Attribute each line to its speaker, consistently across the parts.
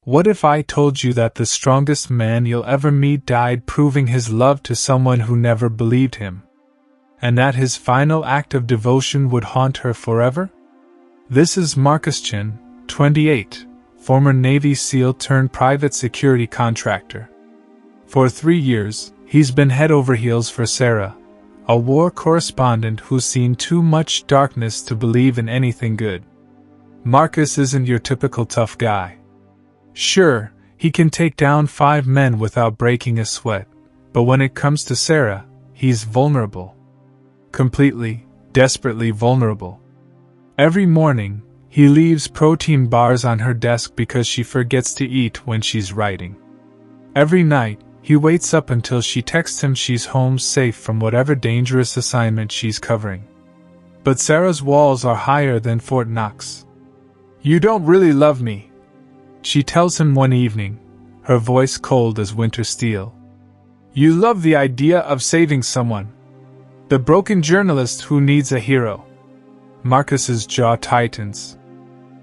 Speaker 1: What if I told you that the strongest man you'll ever meet died proving his love to someone who never believed him? And that his final act of devotion would haunt her forever? This is Marcus Chin, 28, former Navy SEAL turned private security contractor. For 3 years, he's been head over heels for Sarah, a war correspondent who's seen too much darkness to believe in anything good. Marcus isn't your typical tough guy. Sure, he can take down 5 men without breaking a sweat, but when it comes to Sarah, he's vulnerable. Completely, desperately vulnerable. Every morning, he leaves protein bars on her desk because she forgets to eat when she's writing. Every night, he waits up until she texts him she's home safe from whatever dangerous assignment she's covering. But Sarah's walls are higher than Fort Knox. "You don't really love me," she tells him one evening, her voice cold as winter steel. "You love the idea of saving someone. The broken journalist who needs a hero." Marcus's jaw tightens.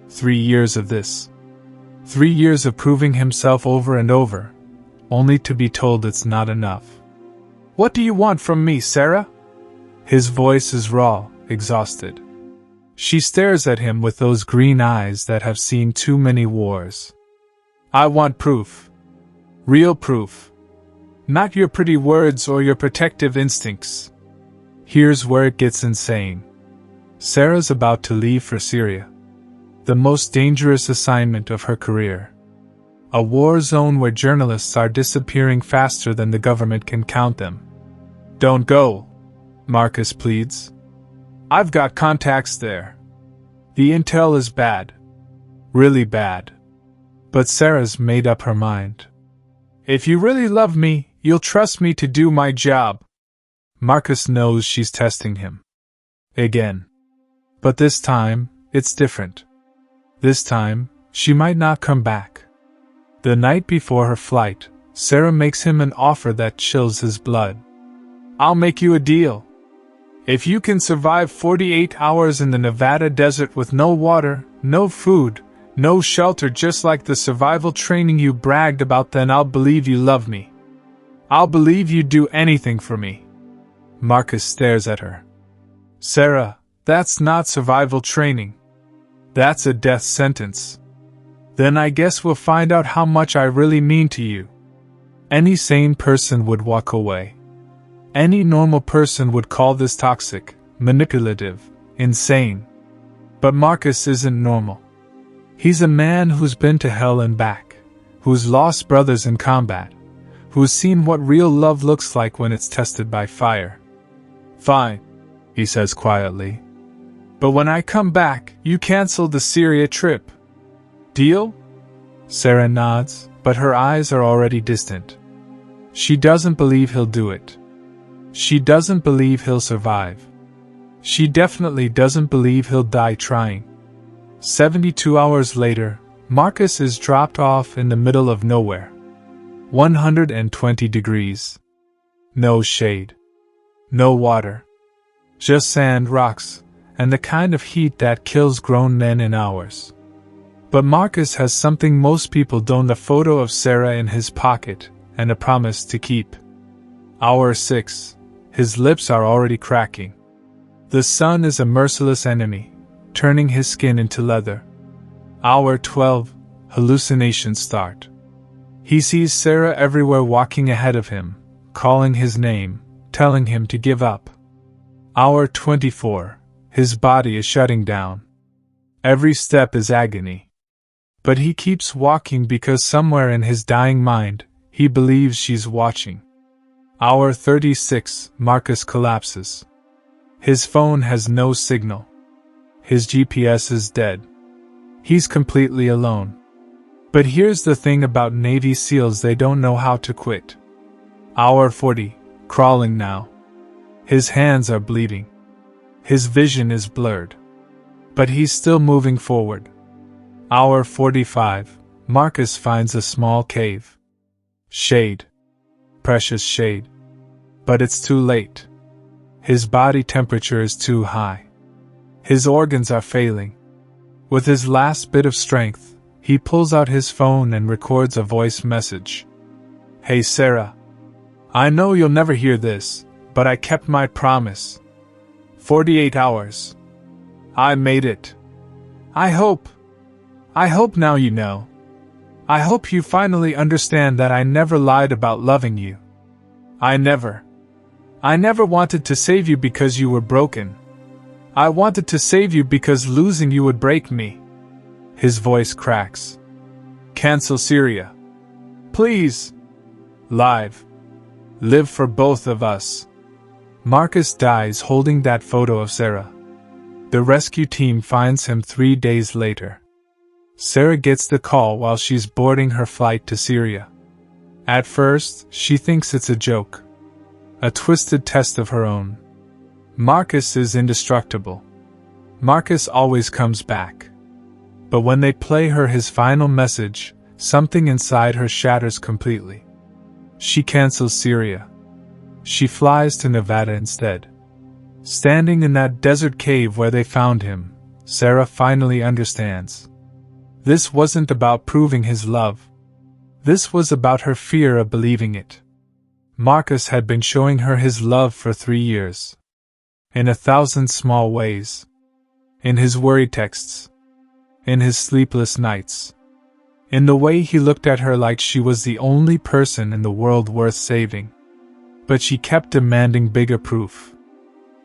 Speaker 1: 3 years of this. 3 years of proving himself over and over, only to be told it's not enough. "What do you want from me, Sarah?" His voice is raw, exhausted. She stares at him with those green eyes that have seen too many wars. "I want proof. Real proof. Not your pretty words or your protective instincts." Here's where it gets insane. Sarah's about to leave for Syria. The most dangerous assignment of her career. A war zone where journalists are disappearing faster than the government can count them. "Don't go," Marcus pleads. "I've got contacts there. The intel is bad. Really bad." But Sarah's made up her mind. "If you really love me, you'll trust me to do my job." Marcus knows she's testing him. Again. But this time, it's different. This time, she might not come back. The night before her flight, Sarah makes him an offer that chills his blood. "I'll make you a deal. If you can survive 48 hours in the Nevada desert with no water, no food, no shelter, just like the survival training you bragged about, then I'll believe you love me. I'll believe you'd do anything for me." Marcus stares at her. "Sarah, that's not survival training. That's a death sentence." "Then I guess we'll find out how much I really mean to you." Any sane person would walk away. Any normal person would call this toxic, manipulative, insane. But Marcus isn't normal. He's a man who's been to hell and back, who's lost brothers in combat, who's seen what real love looks like when it's tested by fire. "Fine," he says quietly. "But when I come back, you cancel the Syria trip. Deal?" Sarah nods, but her eyes are already distant. She doesn't believe he'll do it. She doesn't believe he'll survive. She definitely doesn't believe he'll die trying. 72 hours later, Marcus is dropped off in the middle of nowhere. 120 degrees. No shade. No water. Just sand, rocks, and the kind of heat that kills grown men in hours. But Marcus has something most people don't: a photo of Sarah in his pocket, and a promise to keep. Hour 6. His lips are already cracking. The sun is a merciless enemy, turning his skin into leather. Hour 12. Hallucinations start. He sees Sarah everywhere, walking ahead of him, calling his name, telling him to give up. Hour 24. His body is shutting down. Every step is agony. But he keeps walking because somewhere in his dying mind, he believes she's watching. Hour 36. Marcus collapses. His phone has no signal. His GPS is dead. He's completely alone. But here's the thing about Navy SEALs: they don't know how to quit. Hour 40. Crawling now. His hands are bleeding. His vision is blurred. But he's still moving forward. Hour 45. Marcus finds a small cave. Shade. Precious shade. But it's too late. His body temperature is too high. His organs are failing. With his last bit of strength, He pulls out his phone and records a voice message. "Hey Sarah. I know you'll never hear this, but I kept my promise. 48 hours. I made it. I hope now you know. I hope you finally understand that I never lied about loving you. I never wanted to save you because you were broken. I wanted to save you because losing you would break me." His voice cracks. "Cancel Syria. Please. Live. Live for both of us." Marcus dies holding that photo of Sarah. The rescue team finds him 3 days later. Sarah gets the call while she's boarding her flight to Syria. At first, she thinks it's a joke. A twisted test of her own. Marcus is indestructible. Marcus always comes back. But when they play her his final message, something inside her shatters completely. She cancels Syria. She flies to Nevada instead. Standing in that desert cave where they found him, Sarah finally understands. This wasn't about proving his love. This was about her fear of believing it. Marcus had been showing her his love for 3 years. In 1,000 small ways. In his worry texts. In his sleepless nights. In the way he looked at her like she was the only person in the world worth saving. But she kept demanding bigger proof.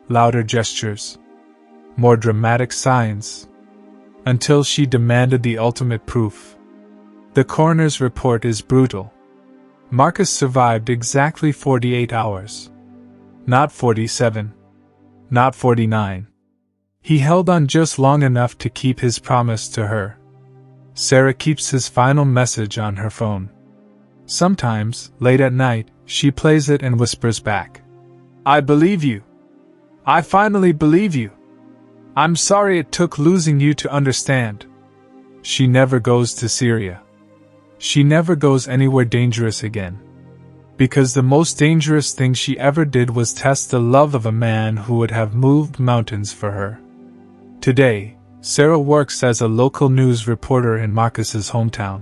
Speaker 1: Louder gestures. More dramatic signs. Until she demanded the ultimate proof. The coroner's report is brutal. Marcus survived exactly 48 hours. Not 47. Not 49. He held on just long enough to keep his promise to her. Sarah keeps his final message on her phone. Sometimes, late at night, she plays it and whispers back. "I believe you. I finally believe you. I'm sorry it took losing you to understand." She never goes to Syria. She never goes anywhere dangerous again. Because the most dangerous thing she ever did was test the love of a man who would have moved mountains for her. Today, Sarah works as a local news reporter in Marcus's hometown.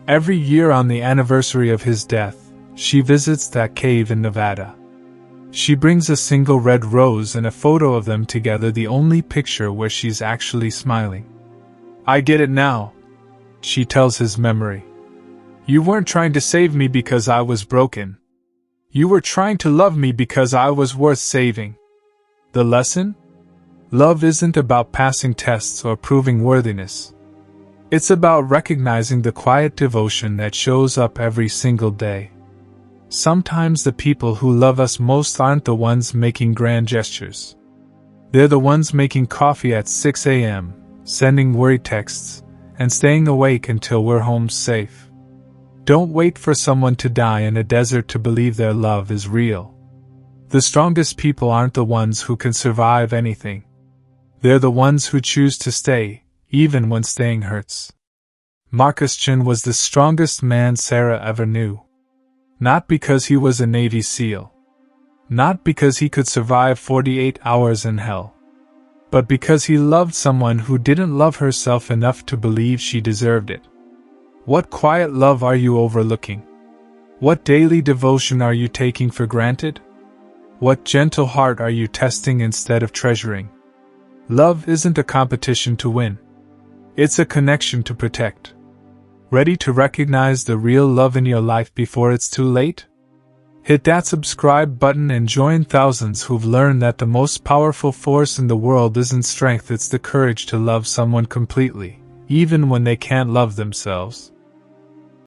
Speaker 1: Every year on the anniversary of his death, she visits that cave in Nevada. She brings a single red rose and a photo of them together, the only picture where she's actually smiling. "I get it now," she tells his memory. "You weren't trying to save me because I was broken. You were trying to love me because I was worth saving." The lesson? Love isn't about passing tests or proving worthiness. It's about recognizing the quiet devotion that shows up every single day. Sometimes the people who love us most aren't the ones making grand gestures. They're the ones making coffee at 6 a.m., sending worry texts, and staying awake until we're home safe. Don't wait for someone to die in a desert to believe their love is real. The strongest people aren't the ones who can survive anything. They're the ones who choose to stay, even when staying hurts. Marcus Chin was the strongest man Sarah ever knew. Not because he was a Navy SEAL. Not because he could survive 48 hours in hell. But because he loved someone who didn't love herself enough to believe she deserved it. What quiet love are you overlooking? What daily devotion are you taking for granted? What gentle heart are you testing instead of treasuring? Love isn't a competition to win. It's a connection to protect. Ready to recognize the real love in your life before it's too late? Hit that subscribe button and join thousands who've learned that the most powerful force in the world isn't strength, it's the courage to love someone completely, even when they can't love themselves.